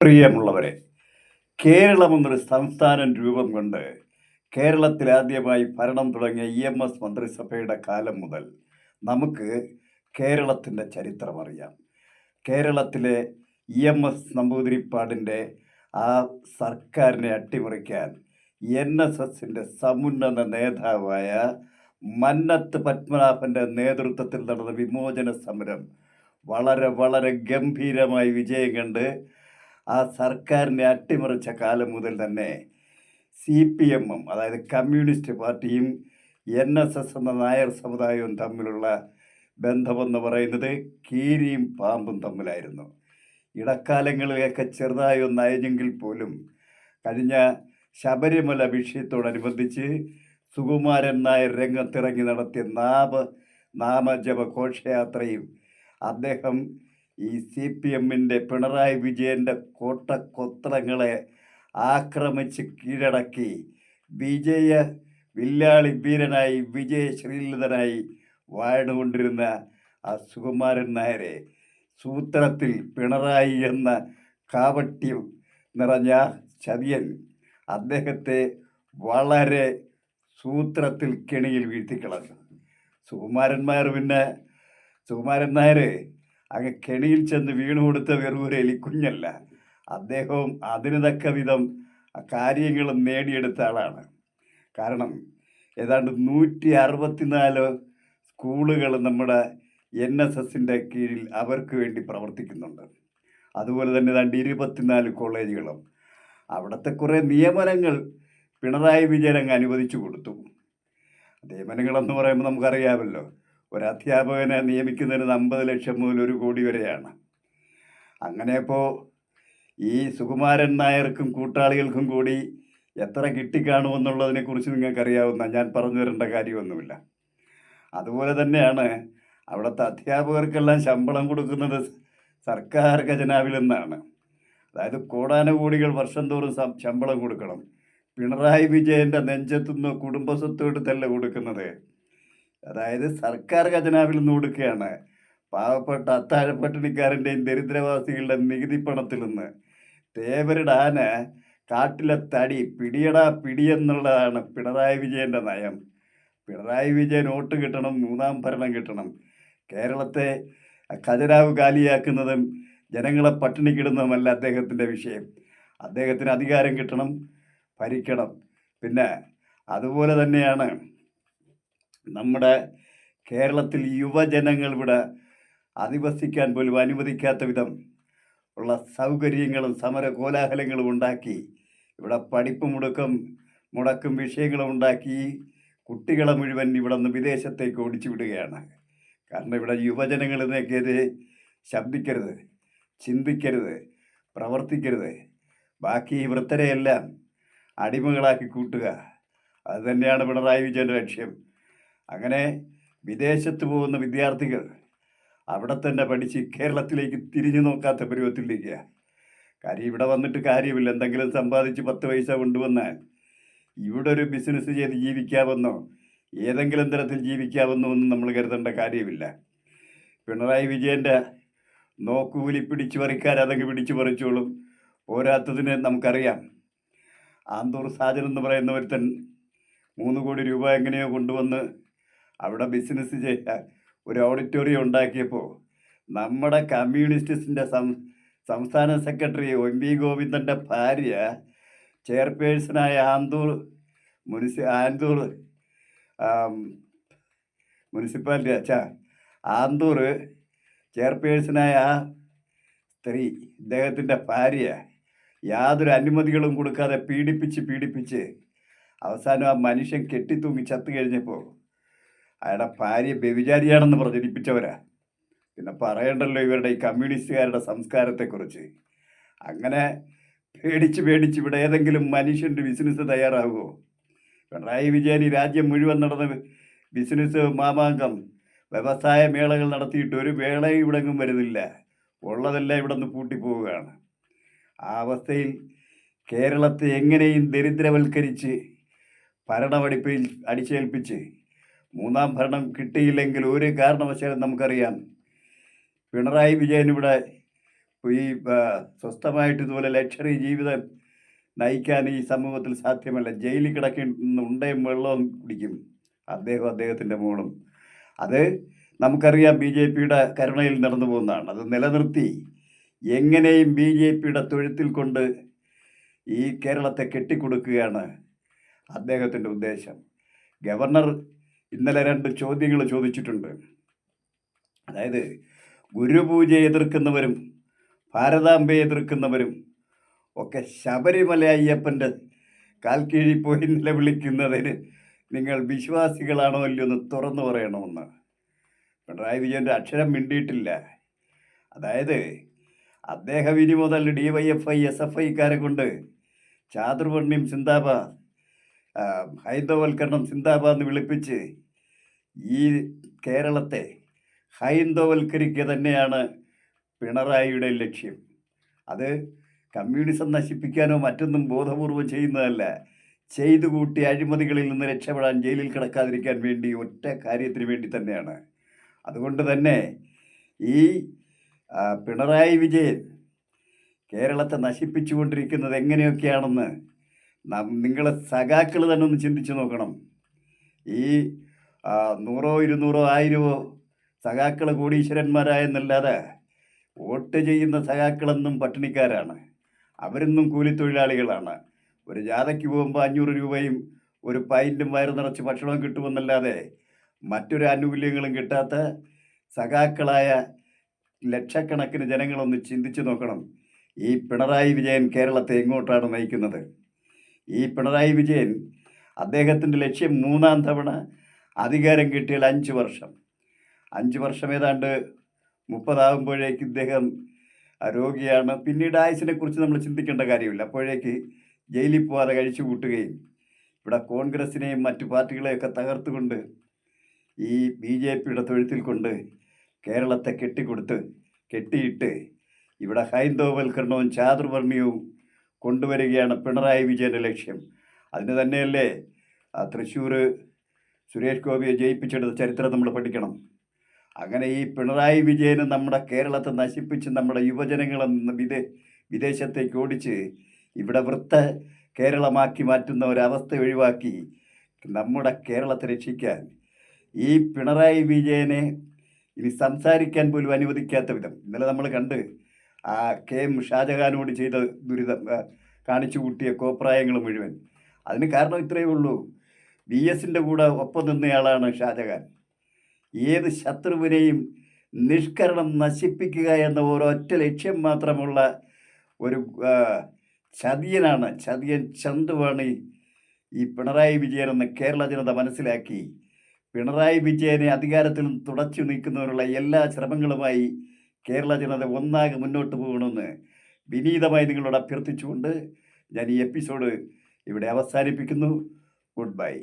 പ്രിയമുള്ളവരെ, കേരളം എന്നൊരു സംസ്ഥാനം രൂപം കൊണ്ട് കേരളത്തിൽ ആദ്യമായി ഭരണം തുടങ്ങിയ EMS മന്ത്രിസഭയുടെ കാലം മുതൽ നമുക്ക് കേരളത്തിൻ്റെ ചരിത്രം അറിയാം. കേരളത്തിലെ EMS നമ്പൂതിരിപ്പാടിൻ്റെ ആ സർക്കാരിനെ അട്ടിമറിക്കാൻ NSSൻ്റെ സമുന്നത നേതാവായ മന്നത്ത് പത്മനാഭൻ്റെ നേതൃത്വത്തിൽ നടന്ന വിമോചന സമരം വളരെ വളരെ ഗംഭീരമായി വിജയം കണ്ട് ആ സർക്കാരിനെ അട്ടിമറിച്ച കാലം മുതൽ തന്നെ CPM അതായത് കമ്മ്യൂണിസ്റ്റ് പാർട്ടിയും NSS എന്ന നായർ സമുദായവും തമ്മിലുള്ള ബന്ധമെന്ന് പറയുന്നത് കീരിയും പാമ്പും തമ്മിലായിരുന്നു. ഇടക്കാലങ്ങളിലൊക്കെ ചെറുതായി ഒന്ന് അയഞ്ഞെങ്കിൽ പോലും കഴിഞ്ഞ ശബരിമല വിഷയത്തോടനുബന്ധിച്ച് സുകുമാരൻ നായർ രംഗത്തിറങ്ങി നടത്തിയ നാമജപ ഘോഷയാത്രയും അദ്ദേഹം ഈ CPMൻ്റെ പിണറായി വിജയൻ്റെ കോട്ടക്കൊത്തളങ്ങളെ ആക്രമിച്ച് കീഴടക്കി വില്ലാളി വീരനായി വിജയശ്രീലിതനായി വാഴ്ന്നുകൊണ്ടിരുന്ന ആ സുകുമാരൻ നായരെ സൂത്രത്തിൽ പിണറായി എന്ന കാപട്യം നിറഞ്ഞ ചതിയൻ അദ്ദേഹത്തെ വളരെ സൂത്രത്തിൽ കെണിയിൽ വീഴ്ത്തിക്കളഞ്ഞു. സുകുമാരൻ നായർ അങ്ങ് കെണിയിൽ ചെന്ന് വീണു കൊടുത്ത വെറുതെ എലിക്കുഞ്ഞല്ല. അദ്ദേഹവും അതിന് തക്ക വിധം കാര്യങ്ങൾ നേടിയെടുത്ത ആളാണ്. കാരണം ഏതാണ്ട് 164 സ്കൂളുകൾ നമ്മുടെ NSSൻ്റെ കീഴിൽ അവർക്ക് വേണ്ടി പ്രവർത്തിക്കുന്നുണ്ട്. അതുപോലെ തന്നെ ഏതാണ്ട് 24 കോളേജുകളും. അവിടുത്തെ കുറേ നിയമനങ്ങൾ പിണറായി വിജയൻ അങ്ങ് അനുവദിച്ചു കൊടുത്തു. നിയമനങ്ങളെന്ന് പറയുമ്പോൾ നമുക്കറിയാമല്ലോ, ഒരു അധ്യാപകനെ നിയമിക്കുന്നതിന് 50 ലക്ഷം മുതൽ 1 കോടി വരെയാണ്. അങ്ങനെ ഇപ്പോൾ ഈ സുകുമാരൻ നായർക്കും കൂട്ടാളികൾക്കും കൂടി എത്ര കിട്ടിക്കാണുമെന്നുള്ളതിനെക്കുറിച്ച് നിങ്ങൾക്കറിയാവുന്ന ഞാൻ പറഞ്ഞു തരേണ്ട കാര്യമൊന്നുമില്ല. അതുപോലെ തന്നെയാണ് അവിടുത്തെ അധ്യാപകർക്കെല്ലാം ശമ്പളം കൊടുക്കുന്നത് സർക്കാർ ഖജനാവിൽ നിന്നാണ്. അതായത് കോടാനുകോടികൾ വർഷം തോറും ശമ്പളം കൊടുക്കണം. പിണറായി വിജയൻ്റെ നെഞ്ചത്തുനിന്ന് കുടുംബസ്വത്തോട്ടല്ല കൊടുക്കുന്നത്. അതായത് സർക്കാർ ഖജനാവിൽ നിന്ന് കൊടുക്കുകയാണ്. പാവപ്പെട്ട അത്താഴപ്പട്ടിണിക്കാരൻ്റെയും ദരിദ്രവാസികളുടെ നികുതി പണത്തിൽ നിന്ന്. തേവരുടെ ആന കാട്ടിലെ തടി പിടിയടാ പിടിയെന്നുള്ളതാണ് പിണറായി വിജയൻ്റെ നയം. പിണറായി വിജയൻ വോട്ട് കിട്ടണം, 3ാം ഭരണം കിട്ടണം. കേരളത്തെ ഖജനാവ് കാലിയാക്കുന്നതും ജനങ്ങളെ പട്ടിണിക്കിടുന്നതുമല്ല അദ്ദേഹത്തിൻ്റെ വിഷയം. അദ്ദേഹത്തിന് അധികാരം കിട്ടണം, ഭരിക്കണം. പിന്നെ അതുപോലെ തന്നെയാണ് നമ്മുടെ കേരളത്തിൽ യുവജനങ്ങൾ ഇവിടെ അധിവസിക്കാൻ പോലും അനുവദിക്കാത്ത വിധം ഉള്ള സൗകര്യങ്ങളും സമര കോലാഹലങ്ങളും ഉണ്ടാക്കി ഇവിടെ പഠിപ്പ് മുടക്കും വിഷയങ്ങളും ഉണ്ടാക്കി കുട്ടികളെ മുഴുവൻ ഇവിടെ നിന്ന് വിദേശത്തേക്ക് ഓടിച്ചു വിടുകയാണ്. കാരണം ഇവിടെ യുവജനങ്ങൾ ഇതിനൊക്കെതിരെ ശബ്ദിക്കരുത്, ചിന്തിക്കരുത്, പ്രവർത്തിക്കരുത്. ബാക്കി വൃത്തരെയെല്ലാം അടിമകളാക്കി കൂട്ടുക. അതുതന്നെയാണ് പിണറായി വിജയൻ്റെ ലക്ഷ്യം. അങ്ങനെ വിദേശത്ത് പോകുന്ന വിദ്യാർത്ഥികൾ അവിടെ തന്നെ പഠിച്ച് കേരളത്തിലേക്ക് തിരിഞ്ഞു നോക്കാത്ത പരുവത്തിലിരിക്കുക. കാര്യം ഇവിടെ വന്നിട്ട് കാര്യമില്ല. എന്തെങ്കിലും സമ്പാദിച്ച് 10 പൈസ കൊണ്ടുവന്നാൽ ഇവിടെ ഒരു ബിസിനസ് ചെയ്ത് ജീവിക്കാമെന്നോ ഏതെങ്കിലും തരത്തിൽ ജീവിക്കാമെന്നോ ഒന്നും നമ്മൾ കരുതേണ്ട കാര്യമില്ല. പിണറായി വിജയൻ്റെ നോക്കുകൂലി പിടിച്ചു പറിക്കാൻ അതങ്ങ് പിടിച്ചു പറിച്ചോളും. പോരാത്തതിന് നമുക്കറിയാം, ആന്തൂർ സാജൻ എന്ന് പറയുന്ന ഒരുത്തൻ 3 കോടി രൂപ എങ്ങനെയോ കൊണ്ടുവന്ന് അവിടെ ബിസിനസ് ചെയ്യാൻ ഒരു ഓഡിറ്റോറിയം ഉണ്ടാക്കിയപ്പോൾ നമ്മുടെ കമ്മ്യൂണിസ്റ്റിൻ്റെ സംസ്ഥാന സെക്രട്ടറി MV ഗോവിന്ദൻ്റെ ഭാര്യ ചെയർപേഴ്സണായ ആന്തൂർ മുനിസിപ്പാലിറ്റി ആന്തൂർ ചെയർപേഴ്സണായ ആ സ്ത്രീ, ഇദ്ദേഹത്തിൻ്റെ ഭാര്യ യാതൊരു അനുമതികളും കൊടുക്കാതെ പീഡിപ്പിച്ച് അവസാനം ആ മനുഷ്യൻ കെട്ടിത്തൂങ്ങി ചത്തു കഴിഞ്ഞപ്പോൾ അയാളുടെ ഭാര്യ വ്യഭിചാരിയാണെന്ന് പ്രചരിപ്പിച്ചവരാ. പിന്നെ പറയണ്ടല്ലോ ഇവരുടെ ഈ കമ്മ്യൂണിസ്റ്റുകാരുടെ സംസ്കാരത്തെക്കുറിച്ച്. അങ്ങനെ പേടിച്ച് ഇവിടെ ഏതെങ്കിലും മനുഷ്യൻ്റെ ബിസിനസ് തയ്യാറാകുമോ? പിണറായി വിജയൻ ഈ രാജ്യം മുഴുവൻ നടന്ന ബിസിനസ് മാമാങ്കം വ്യവസായ മേളകൾ നടത്തിയിട്ട് ഒരു വേളയും ഇവിടെ എങ്ങും വരുന്നില്ല. ഉള്ളതെല്ലാം ഇവിടെ നിന്ന് പൂട്ടിപ്പോവുകയാണ്. ആ അവസ്ഥയിൽ കേരളത്തെ എങ്ങനെയും ദരിദ്രവൽക്കരിച്ച് ഭരണവടിപ്പിൽ അടിച്ചേൽപ്പിച്ച് 3ാം ഭരണം കിട്ടിയില്ലെങ്കിൽ ഒരു കാരണവശാലും നമുക്കറിയാം പിണറായി വിജയൻ ഇവിടെ ഈ സ്വസ്ഥമായിട്ട് ഇതുപോലെ ലക്ഷറി ജീവിതം നയിക്കാൻ ഈ സമൂഹത്തിൽ സാധ്യമല്ല. ജയിലിൽ കിടക്കുന്ന ഉണ്ടയും വെള്ളവും കുടിക്കും അദ്ദേഹത്തിൻ്റെ മോളും. അത് നമുക്കറിയാം ബി ജെ പിയുടെ കരുണയിൽ നടന്നു പോകുന്നതാണ്. അത് നിലനിർത്തി എങ്ങനെയും ബി ജെ പിയുടെ തൊഴുത്തിൽ കൊണ്ട് ഈ കേരളത്തെ കെട്ടിക്കൊടുക്കുകയാണ് അദ്ദേഹത്തിൻ്റെ ഉദ്ദേശം. ഗവർണർ ഇന്നലെ 2 ചോദ്യങ്ങൾ ചോദിച്ചിട്ടുണ്ട്. അതായത് ഗുരുപൂജയെ എതിർക്കുന്നവരും ഭാരതാംബയെ എതിർക്കുന്നവരും ഒക്കെ ശബരിമല അയ്യപ്പൻ്റെ കാൽക്കീഴിൽ പോയി നിലവിളിക്കുന്നതിന് നിങ്ങൾ വിശ്വാസികളാണോ അല്ലയോ എന്ന് തുറന്നു പറയണമെന്ന്. പിണറായി വിജയൻ്റെ അക്ഷരം മിണ്ടിയിട്ടില്ല. അതായത് അദ്ദേഹം ഇനി മുതൽ DYFI SFIക്കാരെ കൊണ്ട് ചാതുർവർണ്ണ്യം സിന്ദാബാദ്, ഹൈന്ദവവൽക്കരണം സിന്ദാബാദ് എന്ന് വിളിപ്പിച്ച് ഈ കേരളത്തെ ഹൈന്ദവവൽക്കരിക്കുക തന്നെയാണ് പിണറായിയുടെ ലക്ഷ്യം. അത് കമ്മ്യൂണിസം നശിപ്പിക്കാനോ മറ്റൊന്നും ബോധപൂർവം ചെയ്യുന്നതല്ല. ചെയ്തു കൂട്ടി അഴിമതികളിൽ നിന്ന് രക്ഷപ്പെടാൻ, ജയിലിൽ കിടക്കാതിരിക്കാൻ വേണ്ടി, ഒറ്റ കാര്യത്തിന് വേണ്ടി തന്നെയാണ്. അതുകൊണ്ട് തന്നെ ഈ പിണറായി വിജയൻ കേരളത്തെ നശിപ്പിച്ചുകൊണ്ടിരിക്കുന്നത് എങ്ങനെയൊക്കെയാണെന്ന് നിങ്ങളെ സഖാക്കൾ തന്നെ ഒന്ന് ചിന്തിച്ച് നോക്കണം. ഈ 100, 200, 1000 സഖാക്കൾ കോടീശ്വരന്മാരായെന്നല്ലാതെ വോട്ട് ചെയ്യുന്ന സഖാക്കളെന്നും പട്ടിണിക്കാരാണ്. അവരെന്നും കൂലിത്തൊഴിലാളികളാണ്. ഒരു ജാഥയ്ക്ക് പോകുമ്പോൾ 500 രൂപയും ഒരു പൈൻറ്റും വയറ് നിറച്ച് ഭക്ഷണവും കിട്ടുമെന്നല്ലാതെ മറ്റൊരു ആനുകൂല്യങ്ങളും കിട്ടാത്ത സഖാക്കളായ ലക്ഷക്കണക്കിന് ജനങ്ങളൊന്ന് ചിന്തിച്ചു നോക്കണം. ഈ പിണറായി വിജയൻ കേരളത്തെ എങ്ങോട്ടാണ് നയിക്കുന്നത്? ഈ പിണറായി വിജയൻ അദ്ദേഹത്തിൻ്റെ ലക്ഷ്യം 3-ാം തവണ അധികാരം കിട്ടിയാൽ 5 വർഷം. 5 വർഷം ഏതാണ്ട് 30 ആകുമ്പോഴേക്ക് ഇദ്ദേഹം രോഗിയാണ്. പിന്നീട് ആയുസിനെക്കുറിച്ച് നമ്മൾ ചിന്തിക്കേണ്ട കാര്യമില്ല. അപ്പോഴേക്ക് ജയിലിൽ പോകാതെ കഴിച്ചു കൂട്ടുകയും ഇവിടെ കോൺഗ്രസിനെയും മറ്റു പാർട്ടികളെയൊക്കെ തകർത്തുകൊണ്ട് ഈ BJPയുടെ തൊഴുത്തിൽ കൊണ്ട് കേരളത്തെ കെട്ടിയിട്ട് ഇവിടെ ഹൈന്ദവവൽക്കരണവും ചാതുർവർണ്ണ്യവും കൊണ്ടുവരികയാണ് പിണറായി വിജയൻ്റെ ലക്ഷ്യം. അതിന് തന്നെയല്ലേ തൃശ്ശൂർ സുരേഷ് ഗോപിയെ ജയിപ്പിച്ചെടുത്ത ചരിത്രം നമ്മൾ പഠിക്കണം. അങ്ങനെ ഈ പിണറായി വിജയന് നമ്മുടെ കേരളത്തെ നശിപ്പിച്ച് നമ്മുടെ യുവജനങ്ങളെ വിദേശത്തേക്ക് ഓടിച്ച് ഇവിടെ വൃത്ത കേരളമാക്കി മാറ്റുന്ന ഒരവസ്ഥ ഒഴിവാക്കി നമ്മുടെ കേരളത്തെ രക്ഷിക്കാൻ ഈ പിണറായി വിജയനെ ഇനി സംസാരിക്കാൻ പോലും അനുവദിക്കാത്ത വിധം ഇന്നലെ നമ്മൾ കണ്ട് KM ഷാജഹാനോട് ചെയ്ത ദുരിതം, കാണിച്ചു കൂട്ടിയ കോപ്രായങ്ങൾ മുഴുവൻ. അതിന് കാരണം ഇത്രയേ ഉള്ളൂ. VSൻ്റെ കൂടെ ഒപ്പം നിന്നയാളാണ് ഷാജഹാൻ. ഏത് ശത്രുവിനെയും നിഷ്കരണം നശിപ്പിക്കുക എന്ന ഒരൊറ്റ ലക്ഷ്യം മാത്രമുള്ള ഒരു ചതിയൻ ചന്തുവാണ് ഈ പിണറായി വിജയൻ എന്ന് കേരള ജനത മനസ്സിലാക്കി പിണറായി വിജയനെ അധികാരത്തിൽ നിന്ന് തുടച്ചു നീക്കുന്നതിനുള്ള എല്ലാ ശ്രമങ്ങളുമായി കേരള ജനത ഒന്നാകെ മുന്നോട്ട് പോകണമെന്ന് വിനീതമായി നിങ്ങളോട് അഭ്യർത്ഥിച്ചുകൊണ്ട് ഞാൻ ഈ എപ്പിസോഡ് ഇവിടെ അവസാനിപ്പിക്കുന്നു. Good bye.